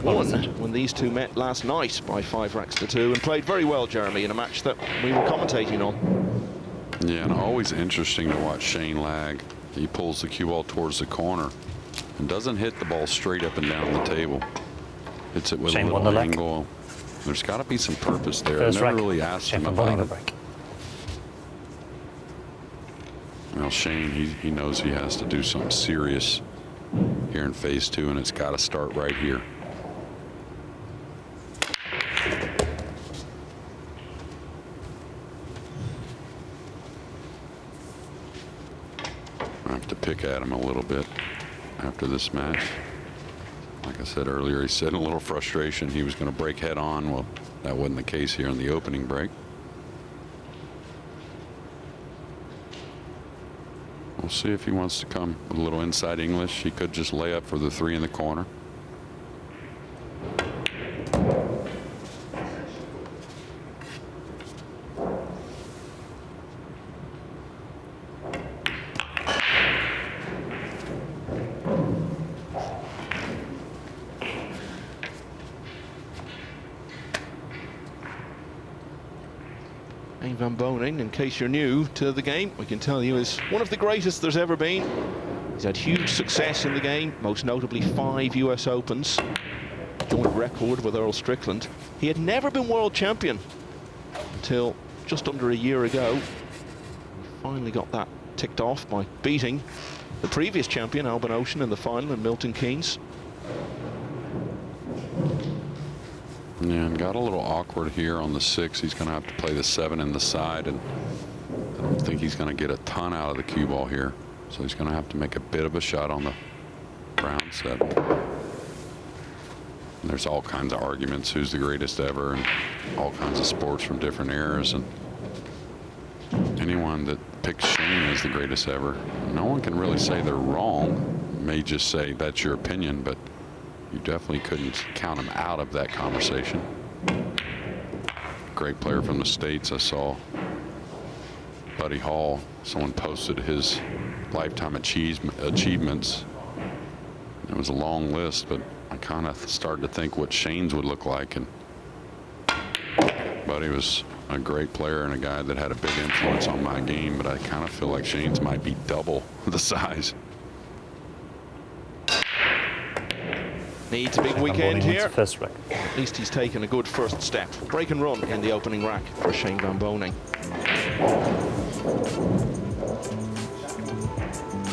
won when these two met last night by 5 racks to 2 and played very well, Jeremy, in a match that we were commentating on. Yeah, and always interesting to watch Shane lag. He pulls the cue ball towards the corner and doesn't hit the ball straight up and down the table. Hits it with Shane a little angle. There's got to be some purpose there. I never really asked him about it. Well, Shane, he knows he has to do something serious here in phase 2, and it's got to start right here. I have to pick at him a little bit after this match. Like I said earlier, he said in a little frustration he was going to break head on. Well, that wasn't the case here in the opening break. We'll see if he wants to come with a little inside English. He could just lay up for the 3 in the corner. Van Boening, in case you're new to the game, we can tell you is one of the greatest there's ever been. He's had huge success in the game, most notably 5 US Opens, joint record with Earl Strickland. He had never been world champion until just under a year ago. He finally got that ticked off by beating the previous champion, Albin Ocean, in the final in Milton Keynes. Yeah, and got a little awkward here on the 6. He's going to have to play the 7 in the side, and I don't think he's going to get a ton out of the cue ball here. So he's going to have to make a bit of a shot on the brown 7. And there's all kinds of arguments, who's the greatest ever, and all kinds of sports from different eras. And anyone that picks Shane as the greatest ever, no one can really say they're wrong. May just say that's your opinion, but you definitely couldn't count him out of that conversation. Great player from the States. I saw Buddy Hall, someone posted his lifetime achievements. It was a long list, but I kind of started to think what Shane's would look like. And Buddy was a great player and a guy that had a big influence on my game, but I kind of feel like Shane's might be double the size. Needs a big weekend here. At least he's taken a good first step. Break and run in the opening rack for Shane Van Boening.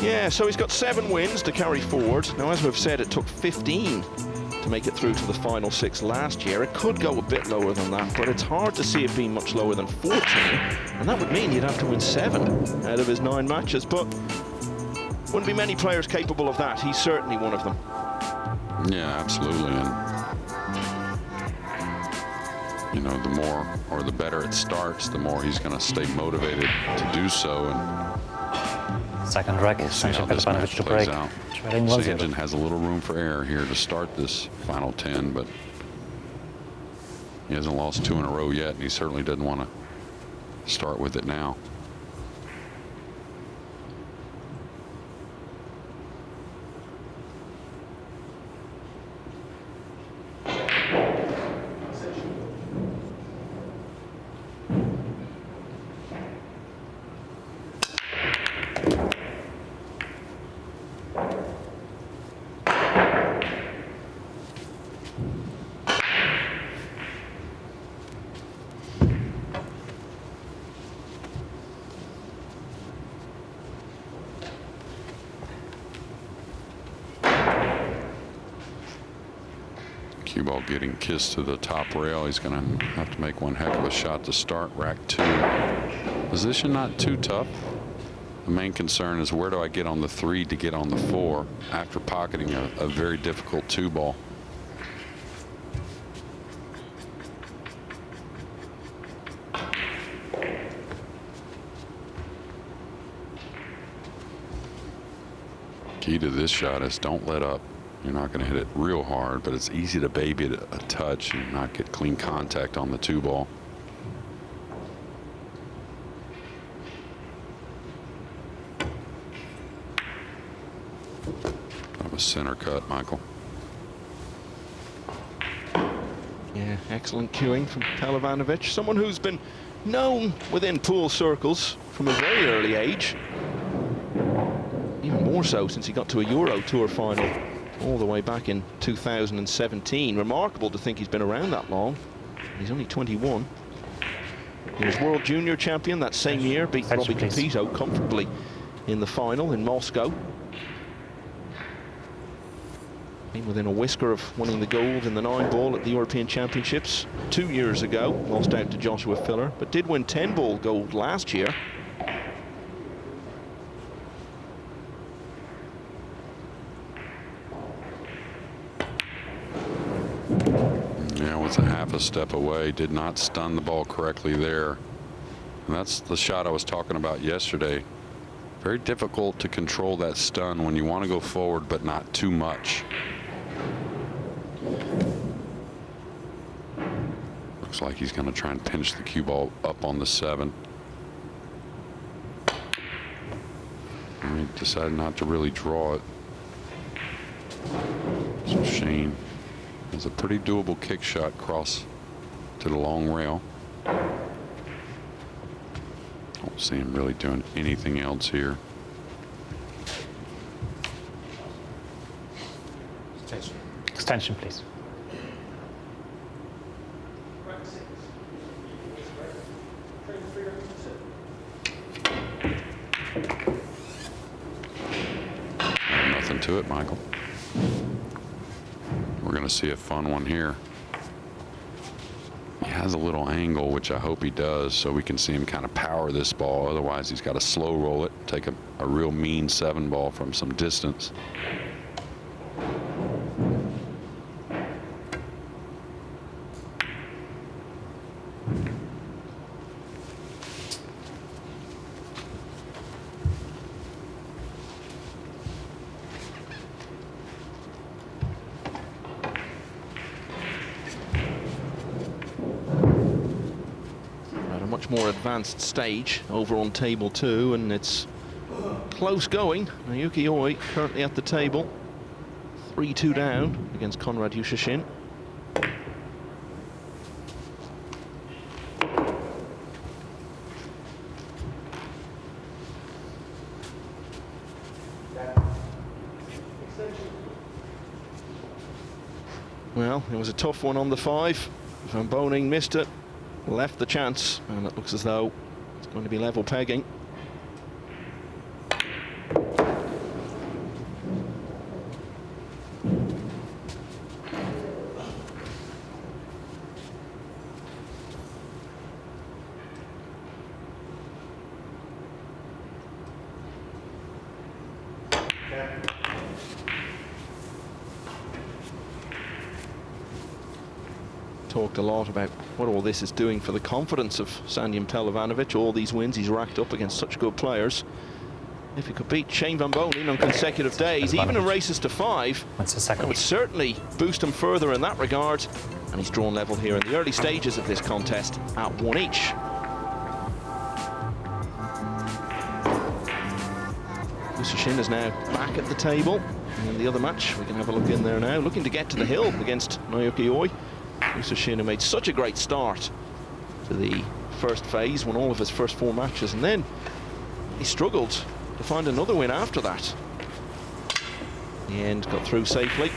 Yeah, so he's got 7 wins to carry forward. Now, as we've said, it took 15 to make it through to the final 6 last year. It could go a bit lower than that, but it's hard to see it being much lower than 14. And that would mean he'd have to win 7 out of his 9 matches. But wouldn't be many players capable of that. He's certainly one of them. Yeah, absolutely. And you know, the more or the better it starts, the more he's going to stay motivated to do so. And second rack, Sanjin Pehlivanovic to break. Sanjin has a little room for error here to start this final 10, but he hasn't lost 2 in a row yet, and he certainly doesn't want to start with it now. Cue ball getting kissed to the top rail. He's going to have to make one heck of a shot to start rack 2. Position not too tough. The main concern is where do I get on the 3 to get on the 4 after pocketing a very difficult 2 ball. Key to this shot is don't let up. You're not going to hit it real hard, but it's easy to baby it a touch and not get clean contact on the 2 ball. That was center cut, Michael. Yeah, excellent cueing from Pehlivanovic, someone who's been known within pool circles from a very early age. Even more so since he got to a Euro Tour final all the way back in 2017. Remarkable to think he's been around that long. He's only 21. He was World Junior Champion that same year, beat Robbie Capito comfortably in the final in Moscow. Been within a whisker of winning the gold in the 9-ball at the European Championships 2 years ago. Lost out to Joshua Filler, but did win 10-ball gold last year. Yeah, was a half a step away. Did not stun the ball correctly there. And that's the shot I was talking about yesterday. Very difficult to control that stun when you want to go forward, but not too much. Looks like he's going to try and pinch the cue ball up on the 7. And he decided not to really draw it. So Shane has a pretty doable kick shot cross to the long rail. Don't see him really doing anything else here. Extension, please. Nothing to it, Michael. We're going to see a fun one here. He has a little angle, which I hope he does, so we can see him kind of power this ball. Otherwise, he's got to slow roll it, take a real mean 7-ball from some distance. More advanced stage over on table 2, and it's close going. Naoki Oi currently at the table, 3-2 down against Konrad Yushashin. Well, it was a tough one on the 5. Van Boening missed it, left the chance, and it looks as though it's going to be level pegging. Talked a lot about what all this is doing for the confidence of Sanjin Pehlivanovic. All these wins he's racked up against such good players. If he could beat Shane Van Boening on consecutive days, even in races to 5, that would certainly boost him further in that regard. And he's drawn level here in the early stages of this contest at 1 each. Yushashin is now back at the table. And the other match, we can have a look in there now. Looking to get to the hill against Naoki Oi. Yushashin, who made such a great start to the first phase, won all of his first 4 matches, and then he struggled to find another win after that. In the end, got through safely.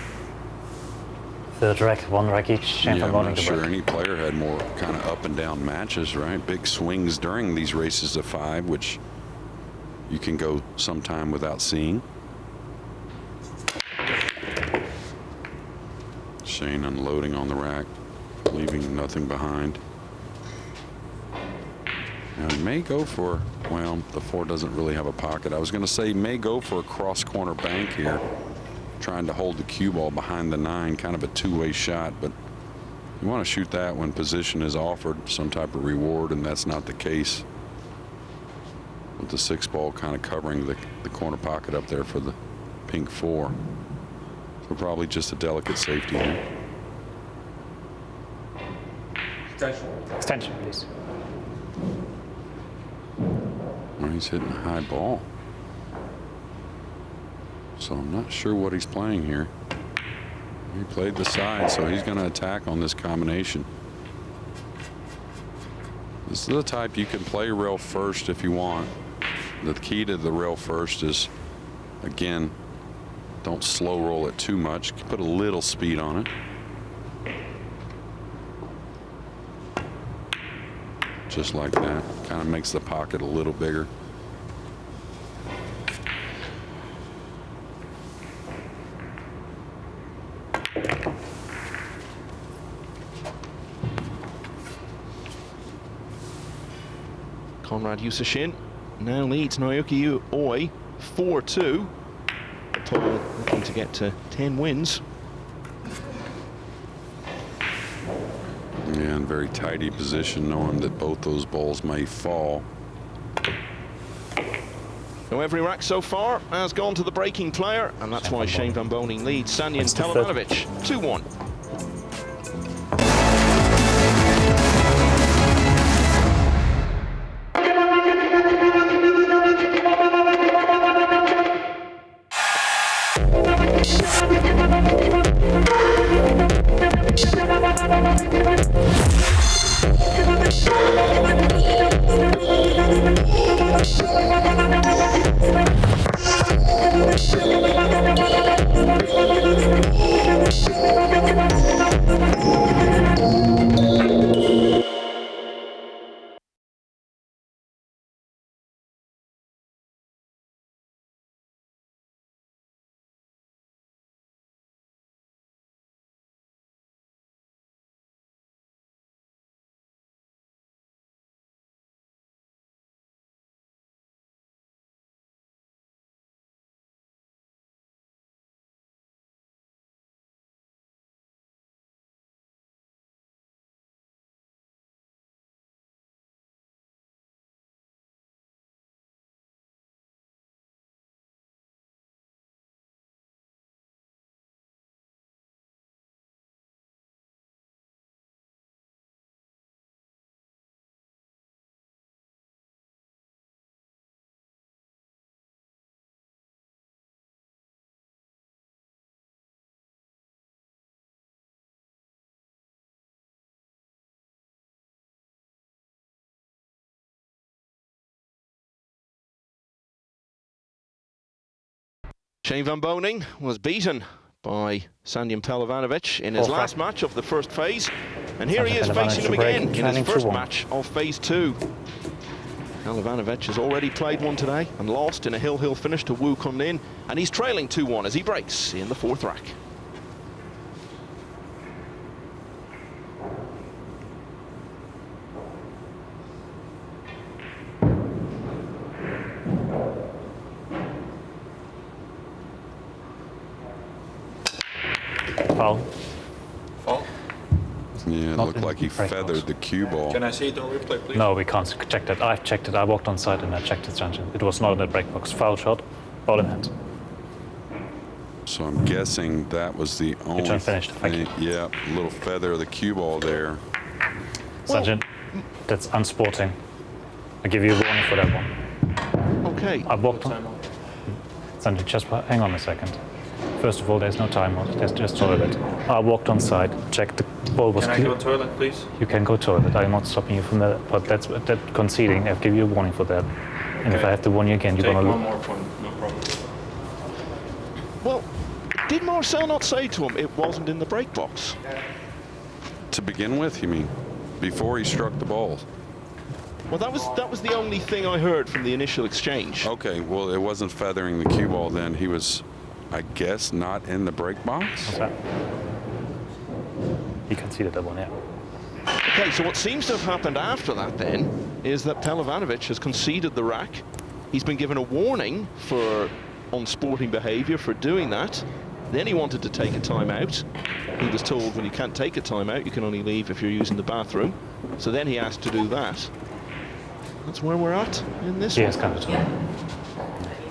Third rack, 1 rack each. Yeah, I'm not sure any player had more kind of up and down matches, right? Big swings during these races of 5, which you can go sometime without seeing. Shane unloading on the rack, leaving nothing behind. Now he may go for, well, the 4 doesn't really have a pocket. I was going to say he may go for a cross corner bank here, trying to hold the cue ball behind the 9, kind of a 2-way shot, but you want to shoot that when position is offered some type of reward, and that's not the case. With the 6-ball kind of covering the corner pocket up there for the pink 4. So probably just a delicate safety here. Extension, please. Well, he's hitting a high ball. So I'm not sure what he's playing here. He played the side, so he's going to attack on this combination. This is the type you can play rail first if you want. The key to the rail first is, again, don't slow roll it too much. Put a little speed on it. Just like that. Kind of makes the pocket a little bigger. Konrad Yusashin now leads Naoki Oi 4-2. Total looking to get to 10 wins. Yeah, in very tidy position, knowing that both those balls may fall. So every rack so far has gone to the breaking player, and that's why Shane Van Boening leads Sanjin Pehlivanovic 2-1. Shane Van Boening was beaten by Sanjin Pehlivanovic in his last match of the first phase, and here he is facing him again in his first match of phase 2. Pehlivanovic has already played one today and lost in a hill finish to Woo Kun Lin, and he's trailing 2-1 as he breaks in the 4th rack. Foul. Foul? Yeah, it looked like he feathered the cue ball. Can I see it on replay, please? No, we can't check that. I've checked it. I walked on site and I checked it, Sanjin. It was not in the break box. Foul shot, ball in hand. So I'm guessing that was the only turn finished. Thank you. Yeah, a little feather of the cue ball there. Sanjin, that's unsporting. I give you a warning for that one. Okay. I walked on. Sanjin, just hang on a second. First of all, there's no timeout. There's just toilet. I walked on site, checked the ball was clear. Can I go toilet, please? You can go toilet. I'm not stopping you from that. But that's conceding. I've given you a warning for that. And if I have to warn you again, you're Take gonna one more point, no problem. Well, did Marcel not say to him it wasn't in the break box? To begin with, you mean? Before he struck the balls? Well, that was the only thing I heard from the initial exchange. Okay, well, it wasn't feathering the cue ball then. He was, I guess, not in the break box? What's that? He conceded that one, yeah. Okay, so what seems to have happened after that then is that Pehlivanovic has conceded the rack. He's been given a warning for unsporting behavior for doing that. Then he wanted to take a timeout. He was told when you can't take a timeout, you can only leave if you're using the bathroom. So then he asked to do that. That's where we're at in this Yes, one. kind of.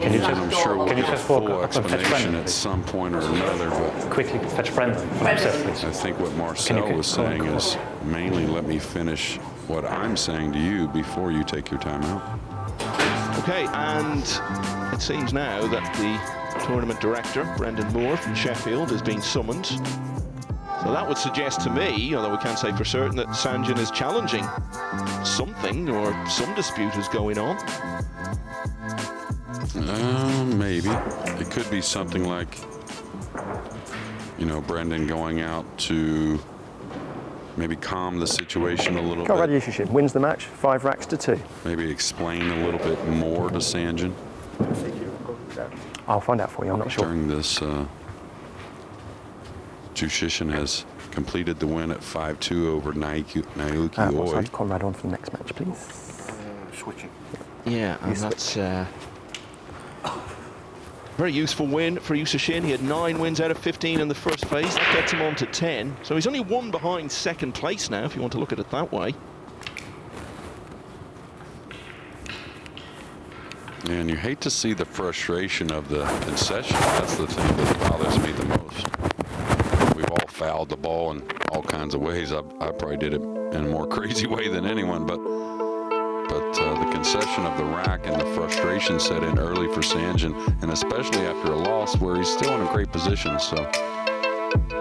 Can you And I'm sure we'll can you get a just walk full up and fetch explanation Brendan, at please? some point or another, but Quickly fetch Brendan from upstairs, please. I think what Marcel was saying is mainly let me finish what I'm saying to you before you take your time out. Okay, and it seems now that the Tournament director, Brendan Moore from Sheffield, has been summoned. So that would suggest to me, although we can't say for certain, that Sanjin is challenging something or some dispute is going on. Maybe. It could be something like, you know, Brendan going out to maybe calm the situation a little Got bit. Yususin wins the match, 5 racks to 2. Maybe explain a little bit more to Sanjin I'll find out for you, I'm not sure. during this. Yususin has completed the win at 5-2 over Naoki What's Oi. that Conrad on for the next match, please? Switching. Yeah, and that's very useful win for Yususin. He had 9 wins out of 15 in the first phase. That gets him on to 10. So he's only 1 behind second place now, if you want to look at it that way. And you hate to see the frustration of the concession. That's the thing that bothers me the most. We've all fouled the ball in all kinds of ways. I probably did it in a more crazy way than anyone, but the concession of the rack and the frustration set in early for Sanjin, and especially after a loss where he's still in a great position. So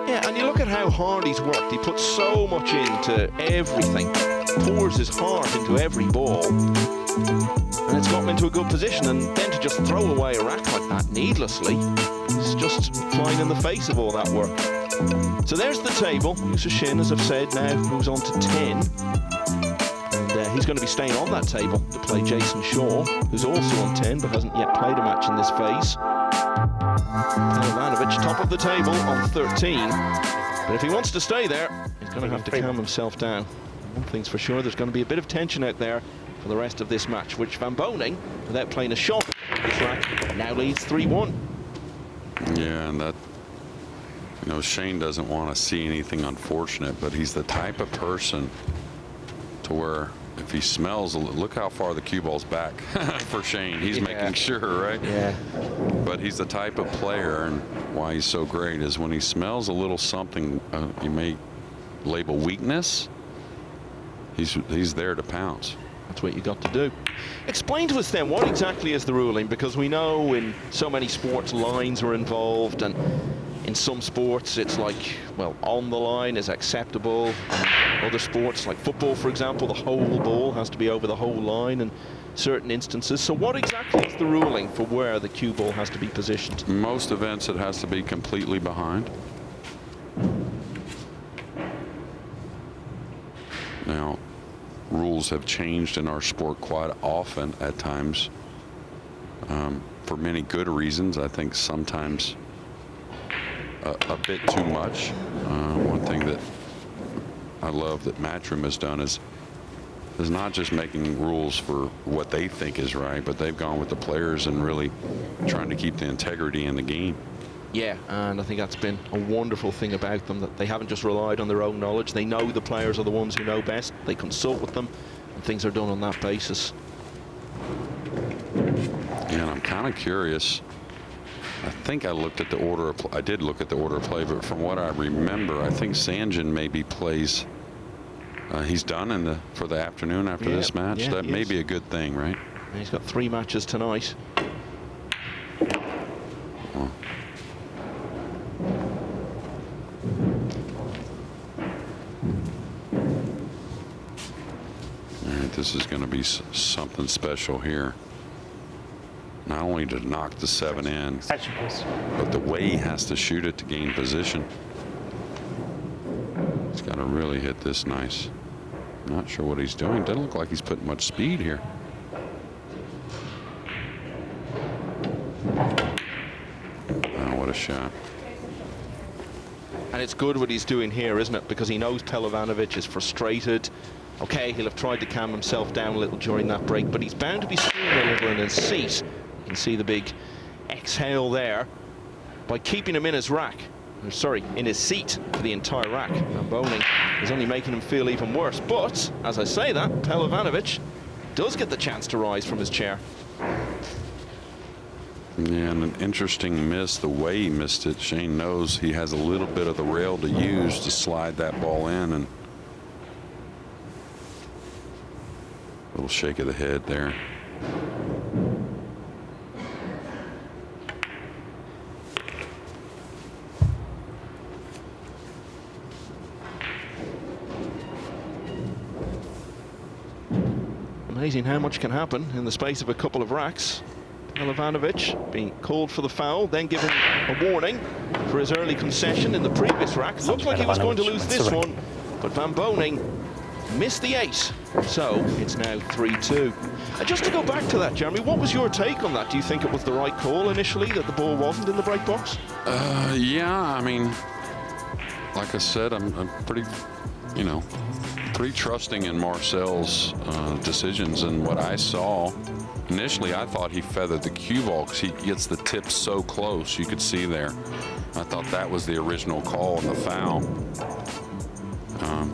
Yeah, and you look at how hard he's worked. He puts so much into everything, pours his heart into every ball, and it's got him into a good position. And then to just throw away a rack like that needlessly is just flying in the face of all that work. So there's the table. Yususin, as I've said, now moves on to 10. And he's going to be staying on that table to play Jason Shaw, who's also on 10 but hasn't yet played a match in this phase. Pehlivanovic, top of the table on 13. But if he wants to stay there, he's going to have to calm himself down. One thing's for sure, there's going to be a bit of tension out there for the rest of this match, which Van Boening, without playing a shot on this rack, now leads 3-1. yeah, and that, you know, Shane doesn't want to see anything unfortunate, but he's the type of person to where if he smells, look how far the cue ball's back for Shane. He's making sure, right? Yeah. But he's the type of player, and why he's so great is when he smells a little something you may label weakness, he's there to pounce. That's what you got to do. Explain to us then, what exactly is the ruling? Because we know in so many sports lines are involved, and in some sports it's like, well, on the line is acceptable. Other sports, like football, for example, the whole ball has to be over the whole line in certain instances. So what exactly is the ruling for where the cue ball has to be positioned? Most events it has to be completely behind. Now, rules have changed in our sport quite often at times, for many good reasons. I think sometimes a bit too much. One thing that I love that Matchroom has done is not just making rules for what they think is right, but they've gone with the players and really trying to keep the integrity in the game. Yeah, and I think that's been a wonderful thing about them, that they haven't just relied on their own knowledge. They know the players are the ones who know best. They consult with them, and things are done on that basis. And I'm kind of curious. I think I looked at the order of I did look at the order of play, but from what I remember, I think Sanjin maybe plays. He's done for the afternoon after this match. Yeah, That may be a good thing, right? And he's got 3 matches tonight. Well, all right, this is going to be something special here. Not only to knock the 7 in, but the way he has to shoot it to gain position. He's got to really hit this nice. Not sure what he's doing. Doesn't look like he's putting much speed here. Oh, what a shot. And it's good what he's doing here, isn't it? Because he knows Pehlivanovic is frustrated. Okay, he'll have tried to calm himself down a little during that break, but he's bound to be screwing a little in his seat. You can see the big exhale there. By keeping him in his rack, or sorry, in his seat for the entire rack, and Boening is only making him feel even worse. But, as I say that, Pehlivanovic does get the chance to rise from his chair. Yeah, and an interesting miss, the way he missed it. Shane knows he has a little bit of the rail to use to slide that ball in, and a little shake of the head there. Amazing how much can happen in the space of a couple of racks. Pehlivanovic being called for the foul, then given a warning for his early concession in the previous rack. Looked like he was going to lose this one, but Van Boening missed the 8. So it's now 3-2. And just to go back to that, Jeremy, what was your take on that? Do you think it was the right call initially, that the ball wasn't in the break box? Yeah, I mean, like I said, I'm pretty, you know, pretty trusting in Marcel's decisions. And what I saw, initially I thought he feathered the cue ball because he gets the tip so close, you could see there. I thought that was the original call on the foul.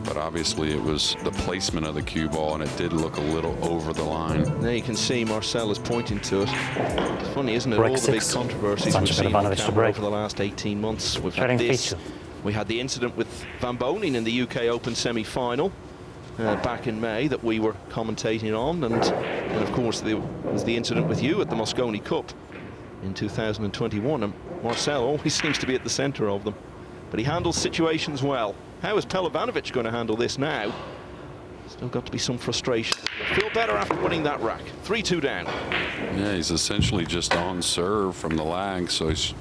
But obviously it was the placement of the cue ball, and it did look a little over the line. There you can see Marcel is pointing to it. It's funny, isn't it? Break All the big 6. controversies we've seen on Pehlivanovic to camera break. over the last 18 months. We've had Trading this. feature. We had the incident with Van Boening in the UK Open semi-final back in May that we were commentating on, and of course there was the incident with you at the Mosconi Cup in 2021. And Marcel always seems to be at the centre of them, but he handles situations well. How is Pehlivanovic going to handle this now? Still got to be some frustration. Feel better after winning that rack. 3-2 down. Yeah, he's essentially just on serve from the lag, so he's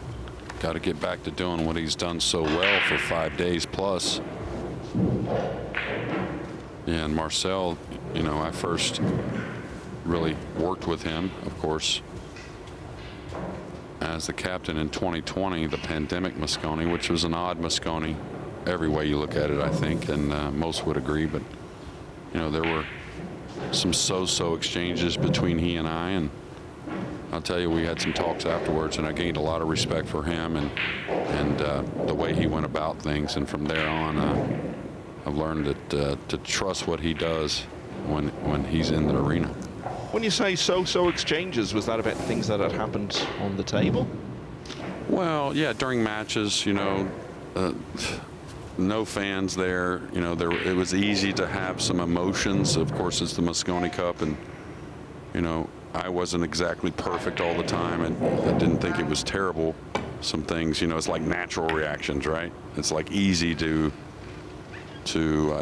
got to get back to doing what he's done so well for 5 days plus. Yeah, and Marcel, you know, I first really worked with him, of course, as the captain in 2020, the pandemic Mosconi, which was an odd Mosconi every way you look at it, I think, and most would agree. But, you know, there were some so-so exchanges between he and I, and I'll tell you, we had some talks afterwards, and I gained a lot of respect for him and the way he went about things. And from there on, I've learned that to trust what he does when he's in the arena. When you say so-so exchanges, was that about things that had happened on the table? Well, yeah, during matches, you know, no fans there. You know, it was easy to have some emotions. Of course, it's the Mosconi Cup, and, you know, I wasn't exactly perfect all the time, and I didn't think it was terrible. Some things, you know, it's like natural reactions, right? It's like easy to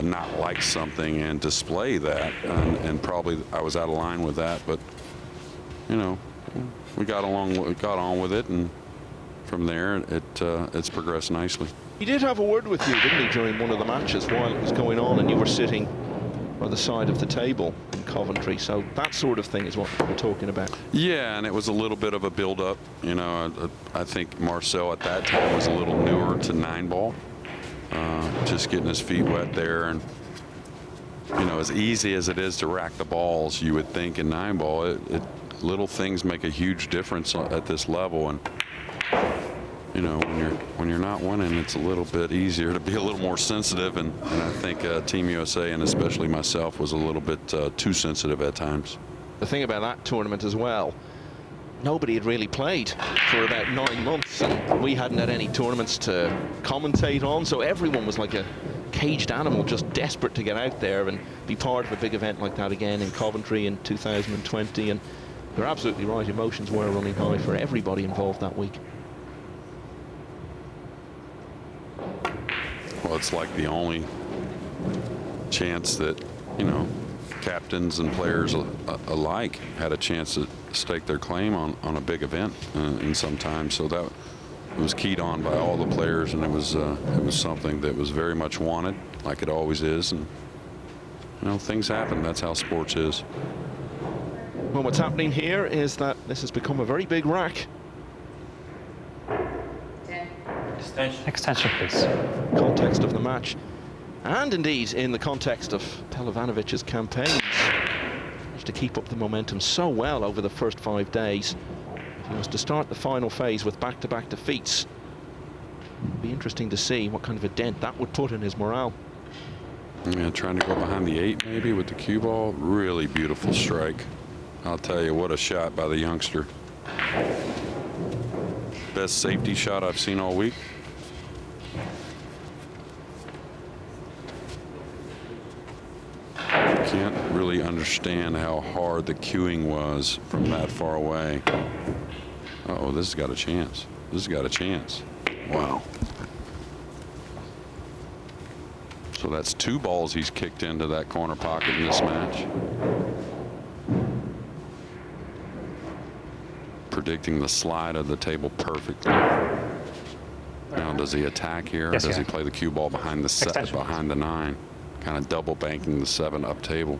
not like something and display that, and probably I was out of line with that, but, you know, we got on with it, and from there it's progressed nicely. He did have a word with you, didn't he, during one of the matches while it was going on, and you were sitting by the side of the table in Coventry, so that sort of thing is what we're talking about. Yeah, and it was a little bit of a build-up. You know, I think Marcel at that time was a little newer to 9-ball, just getting his feet wet there, and, you know, as easy as it is to rack the balls, you would think in 9-ball, little things make a huge difference at this level, and, you know, when you're not winning, it's a little bit easier to be a little more sensitive, and I think Team USA, and especially myself, was a little bit too sensitive at times. The thing about that tournament as well, nobody had really played for about 9 months, and we hadn't had any tournaments to commentate on, so everyone was like a caged animal, just desperate to get out there and be part of a big event like that again in Coventry in 2020. And you're absolutely right, emotions were running high for everybody involved that week. Well, it's like the only chance that, you know, captains and players alike had a chance to stake their claim on a big event in some time. So that was keyed on by all the players, and it was something that was very much wanted, like it always is. And, you know, things happen. That's how sports is. Well, what's happening here is that this has become a very big rack. Extension, please. Context of the match, and indeed in the context of Pehlivanovic's campaigns, managed to keep up the momentum so well over the first 5 days. If he was to start the final phase with back-to-back defeats, it'd be interesting to see what kind of a dent that would put in his morale. Yeah, trying to go behind the 8 maybe with the cue ball. Really beautiful strike. I'll tell you, what a shot by the youngster. Best safety shot I've seen all week. Can't really understand how hard the cueing was from that far away. Uh-oh, this has got a chance. This has got a chance. Wow. So that's 2 balls he's kicked into that corner pocket in this match. predicting the slide of the table perfectly. Now, does he attack here, Yes, or does yeah. he play the cue ball behind the set, Extension. behind the 9, kind of double banking the 7 up table?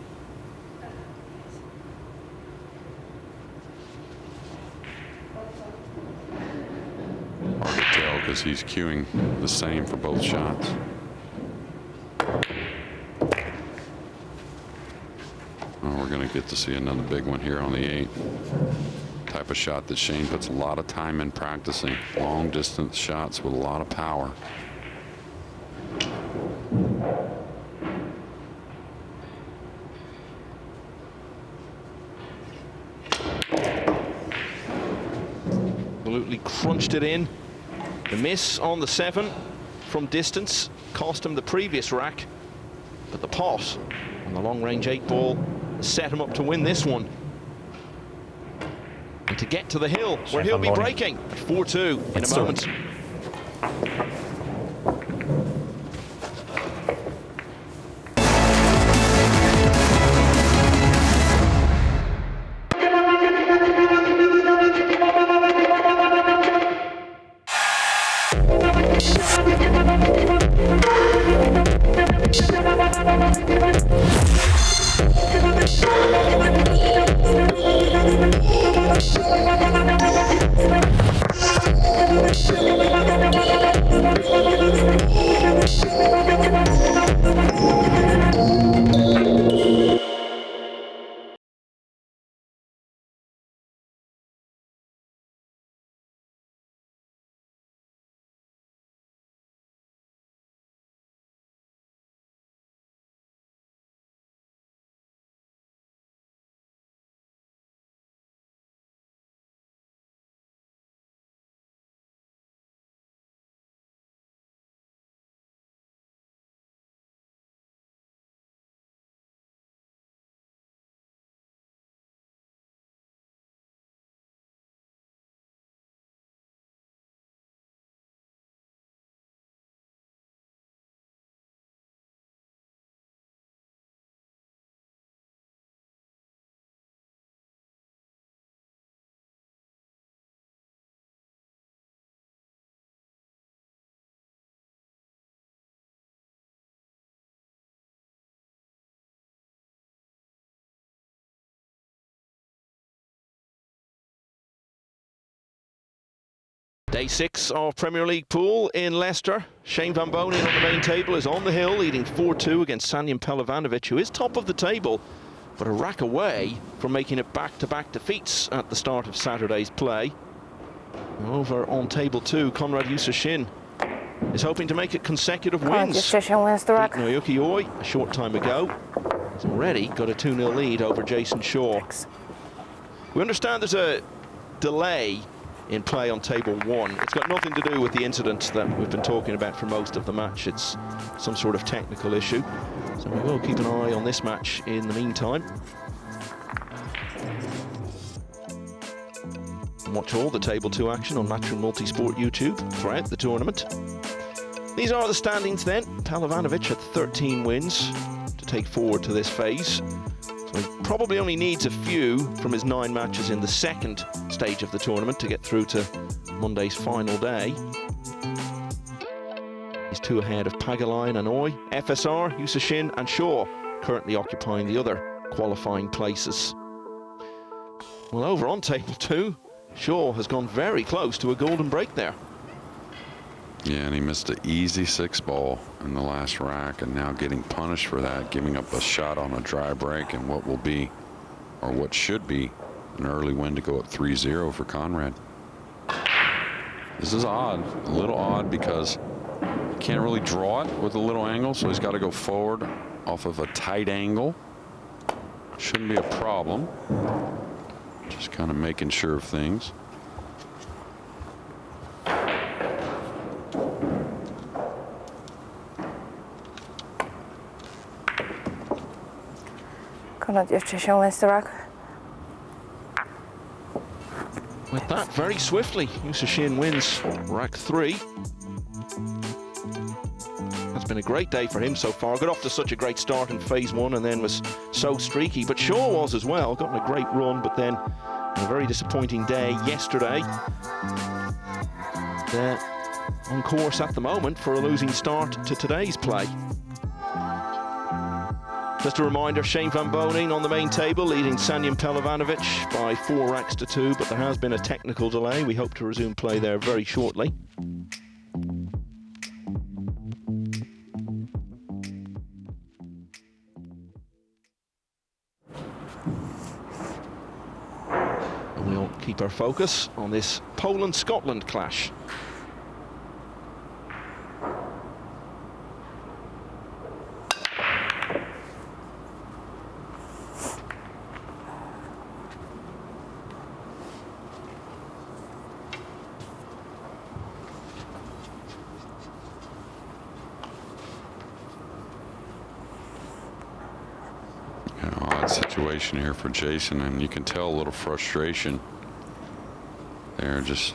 Hard to tell because he's cueing the same for both shots. Oh, we're going to get to see another big one here on the 8. Type of shot that Shane puts a lot of time in practicing. Long distance shots with a lot of power. Absolutely crunched it in. The miss on the 7 from distance cost him the previous rack, but the pot on the long range 8 ball set him up to win this one. And to get to the hill where he'll be breaking at 4-2 in a moment. Day 6 of Premier League pool in Leicester. Shane Van Boening on the main table is on the hill, leading 4-2 against Sanjin Pehlivanovic, who is top of the table, but a rack away from making it back-to-back defeats at the start of Saturday's play. Over on table 2, Konrad Yusashin is hoping to make it consecutive wins. Yusashin wins the rack. Beat Naoki Oi a short time ago. He's already got a 2-0 lead over Jason Shaw. We understand there's a delay in play on table 1. It's got nothing to do with the incident that we've been talking about for most of the match. It's some sort of technical issue. So we will keep an eye on this match in the meantime. And watch all the table 2 action on Matchroom Multisport YouTube throughout the tournament. These are the standings then. Pehlivanovic had 13 wins to take forward to this phase. So he probably only needs a few from his 9 matches in the second stage of the tournament to get through to Monday's final day. He's 2 ahead of Pagalayan and Oi, FSR, Yusashin and Shaw currently occupying the other qualifying places. Well, over on table 2, Shaw has gone very close to a golden break there. Yeah, and he missed an easy 6 ball in the last rack, and now getting punished for that, giving up a shot on a dry break and what will be, or what should be, an early win to go up 3-0 for Konrad. This is odd, a little odd, because he can't really draw it with a little angle, so he's got to go forward off of a tight angle. Shouldn't be a problem. Just kind of making sure of things. Konrad Yusashin wins the rack. With that, very swiftly, Yusashin wins rack 3. It's been a great day for him so far. Got off to such a great start in phase 1 and then was so streaky, but Shaw was as well. Got in a great run, but then A very disappointing day yesterday. They're on course at the moment for a losing start to today's play. Just a reminder, Shane van Boening on the main table, leading Sanjin Pehlivanovic by 4 racks to 2, but there has been a technical delay. We hope to resume play there very shortly. And we'll keep our focus on this Poland-Scotland clash. Situation here for Jason, and you can tell a little frustration there, just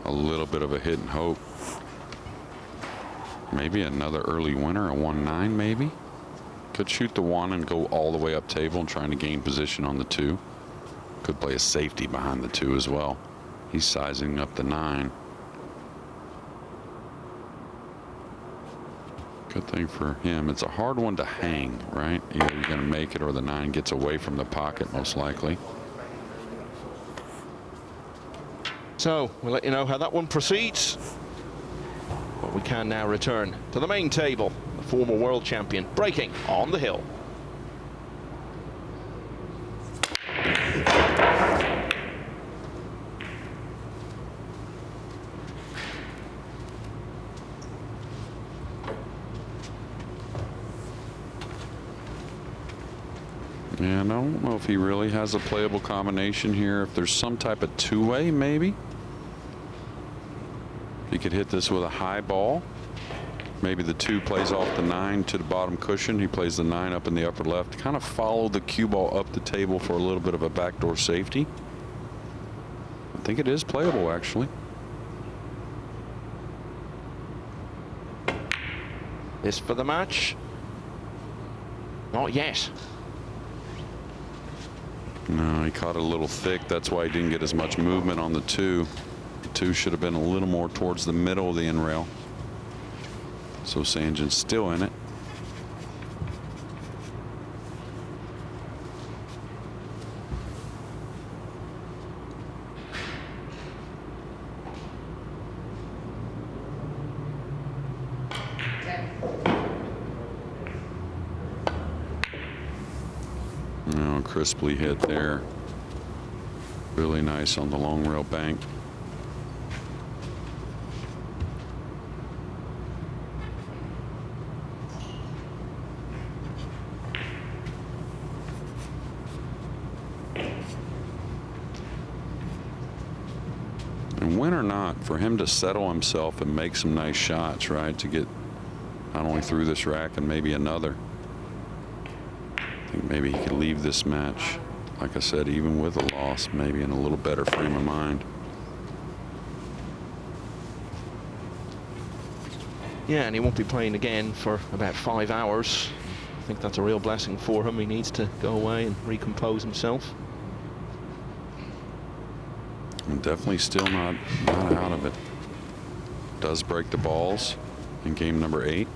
a little bit of a hit and hope. Maybe another early winner, a 1-9 maybe. Could shoot the 1 and go all the way up table and trying to gain position on the 2. Could play a safety behind the 2 as well. He's sizing up the 9. Good thing for him. It's a hard one to hang, right? Either you're going to make it or the 9 gets away from the pocket, most likely. So we'll let you know how that one proceeds. But we can now return to the main table. The former world champion breaking on the hill. Yeah, I don't know if he really has a playable combination here. If there's some type of two-way, maybe. He could hit this with a high ball. Maybe the 2 plays off the 9 to the bottom cushion. He plays the 9 up in the upper left. Kind of follow the cue ball up the table for a little bit of a backdoor safety. I think it is playable, actually. This for the match? Not yet. No, he caught it a little thick. That's why he didn't get as much movement on the 2. The 2 should have been a little more towards the middle of the end rail. So Sanjin's still in it. No, crisply hit there. Really nice on the long rail bank. And win or not, for him to settle himself and make some nice shots, right, to get not only through this rack and maybe another. I think maybe he could leave this match, like I said, even with a loss, maybe in a little better frame of mind. Yeah, and he won't be playing again for about 5 hours. I think that's a real blessing for him. He needs to go away and recompose himself. And definitely still not out of it. Does break the balls in game number 8.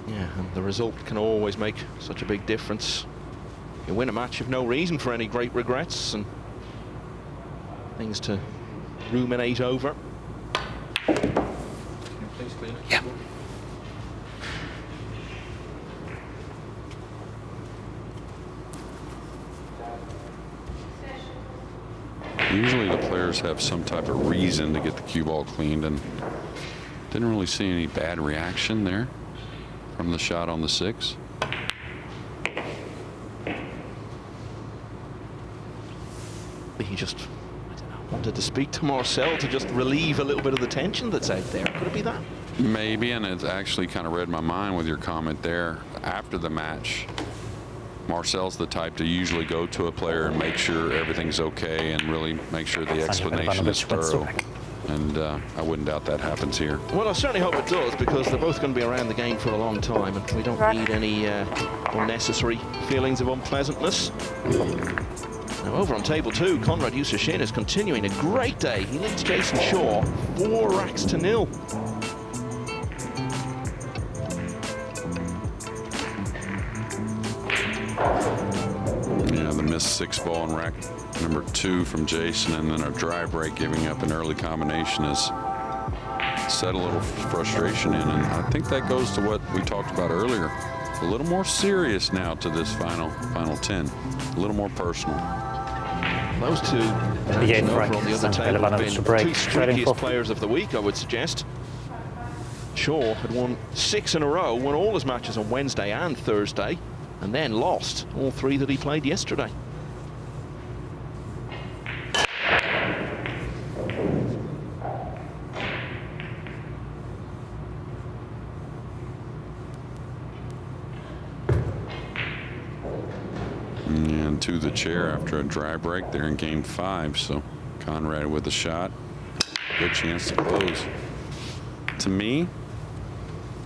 Yeah, and the result can always make such a big difference. You win a match, you've no reason for any great regrets and things to ruminate over. Please clean it. Yeah. Usually the players have some type of reason to get the cue ball cleaned, and didn't really see any bad reaction there from the shot on the 6. He just, I don't know, wanted to speak to Marcel to just relieve a little bit of the tension that's out there. Could it be that? Maybe, and it actually kind of read my mind with your comment there after the match. Marcel's the type to usually go to a player and make sure everything's okay and really make sure the explanation is thorough. And I wouldn't doubt that happens here. Well, I certainly hope it does, because they're both going to be around the game for a long time, and we don't need any unnecessary feelings of unpleasantness. Now, over on table 2, Konrad Yusashin is continuing a great day. He leads Jason Shaw 4 racks to 0. Yeah, the missed 6-ball in rack number 2 from Jason, and then a dry break giving up an early combination has set a little frustration in, and I think that goes to what we talked about earlier. A little more serious now to this final 10, a little more personal. Those two The eighth over rack, on the other Sanjin table have Pehlivanovic been to the break, two trading streakiest for. players of the week, I would suggest. Shaw had won 6 in a row, won all his matches on Wednesday and Thursday, and then lost all 3 that he played yesterday. And to the chair after a dry break there in game 5. So Konrad with a shot, good chance to close. To me,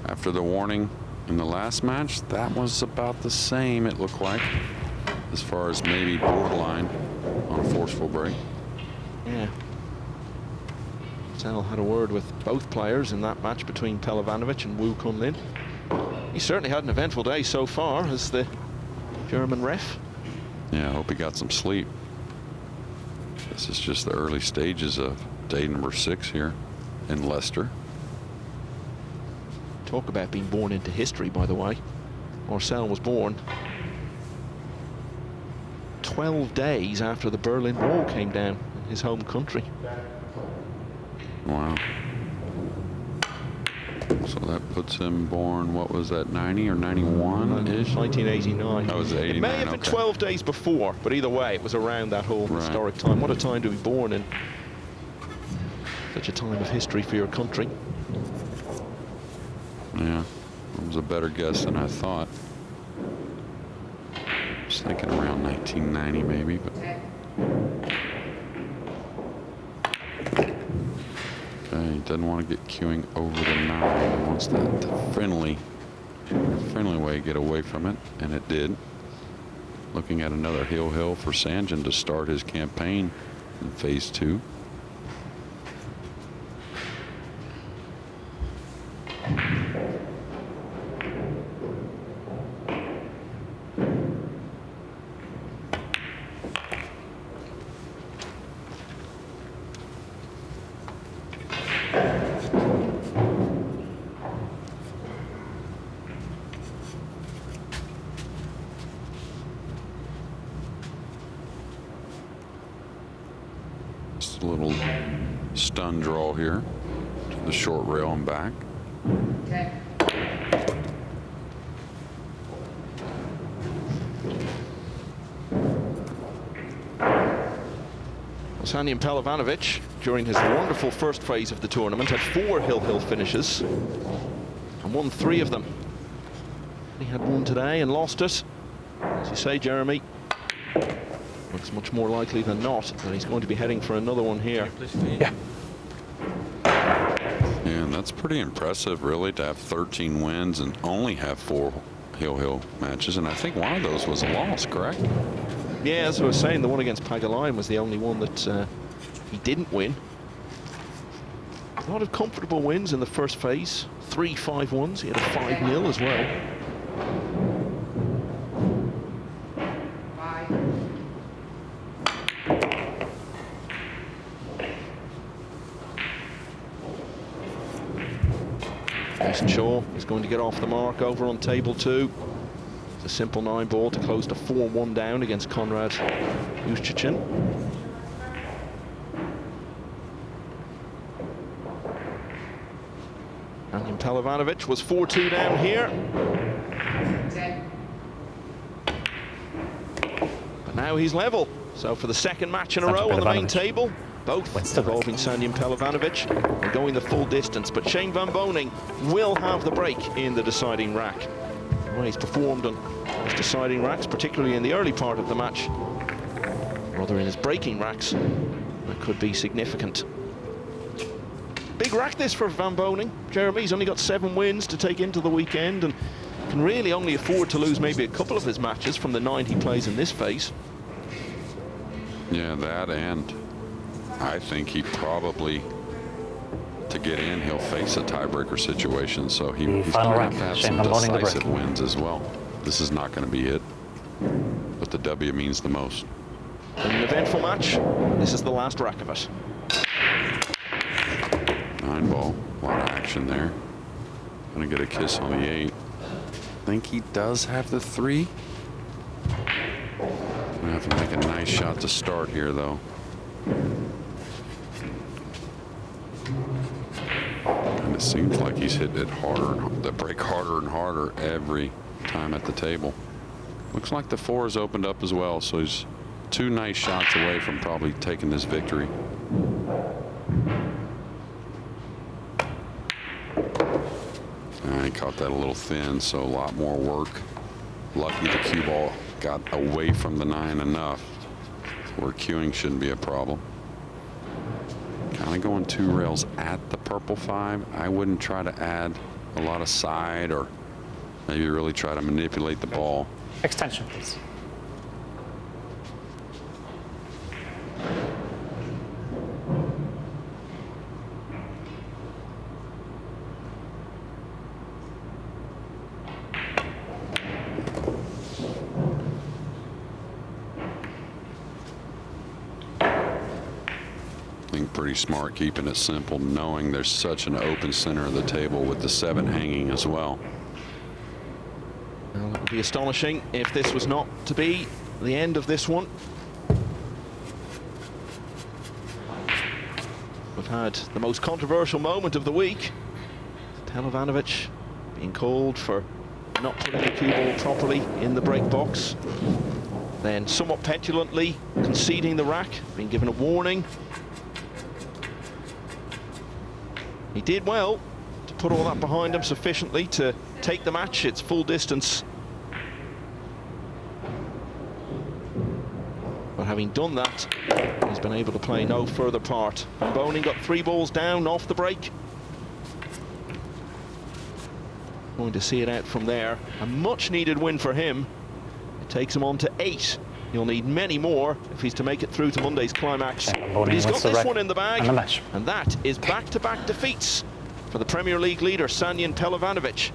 after the warning in the last match, that was about the same, it looked like, as far as maybe borderline on a forceful break. Yeah. Sal had a word with both players in that match between Pehlivanovic and Wu Kunlin. He certainly had an eventful day so far as the German ref. Yeah, I hope he got some sleep. This is just the early stages of day number 6 here in Leicester. Talk about being born into history, by the way. Marcel was born 12 days after the Berlin Wall came down in his home country. Wow. So that puts him born, what was that, 90 or 91-ish? 1989. That was 89, It may have been okay. 12 days before, but either way, it was around that whole Right. historic time. What a time to be born in. Such a time of history for your country. Yeah, it was a better guess than I thought. I was thinking around 1990 maybe, but. Okay, he doesn't want to get queuing over the 9. He wants that friendly way to get away from it, and it did. Looking at another hill for Sanjin to start his campaign in phase 2. Just a little stun draw here to the short rail and back. Okay. Sanjin Pehlivanovic, during his wonderful first phase of the tournament, had 4 hill finishes and won 3 of them. He had one today and lost it. As you say, Jeremy, looks much more likely than not that he's going to be heading for another one here. Yeah. Yeah, and that's pretty impressive, really, to have 13 wins and only have 4 hill matches. And I think one of those was a loss, correct? Yeah, as I was saying, the one against Pagalayan was the only one that he didn't win. A lot of comfortable wins in the first phase. 3 5-1s. He had a 5-0 as well. Jason Shaw is going to get off the mark over on table 2. It's a simple 9-ball to close to 4-1 down against Konrad Yusashin. Sanjin Pehlivanovic was 4-2 down here. But now he's level. So for the second match in a Sanjin row on the main Pehlivanovic. table, both Wins the involving Sanjin Pehlivanovic and going the full distance. But Shane van Boening will have the break in the deciding rack. Well, he's performed on his deciding racks, particularly in the early part of the match. Rather in his breaking racks, that could be significant. big rack this for Van Boening. Jeremy, he's only got 7 wins to take into the weekend and can really only afford to lose maybe a couple of his matches from the 9 he plays in this phase. Yeah, that, and I think he probably, to get in, he'll face a tiebreaker situation, so he's going final to rack, have Shane some Van Boening the decisive break. wins as well. This is not going to be it, but the W means the most. An eventful match. This is the last rack of it. 9 ball, a lot of action there. Going to get a kiss on the 8. I think he does have the 3. Going to have to make a nice shot to start here, though. And it seems like he's hitting it harder, the break harder and harder every time at the table. Looks like the 4 has opened up as well, so he's 2 nice shots away from probably taking this victory. I caught that a little thin, so a lot more work. Lucky the cue ball got away from the 9 enough where cueing shouldn't be a problem. Kind of going 2 rails at the purple 5. I wouldn't try to add a lot of side or maybe really try to manipulate the ball. Extension, please. Pretty smart keeping it simple, knowing there's such an open center of the table with the 7 hanging as well. Well, it would be astonishing if this was not to be the end of this one. We've had the most controversial moment of the week. Pehlivanovic being called for not putting the cue ball properly in the break box. Then somewhat petulantly conceding the rack, being given a warning. He did well to put all that behind him sufficiently to take the match its full distance. But having done that, he's been able to play no further part. Van Boening got 3 balls down off the break. Going to see it out from there. A much needed win for him. It takes him on to 8. He'll need many more if he's to make it through to Monday's climax. But he's got this one in the bag, and that is back-to-back defeats for the Premier League leader, Sanjin Pehlivanovic.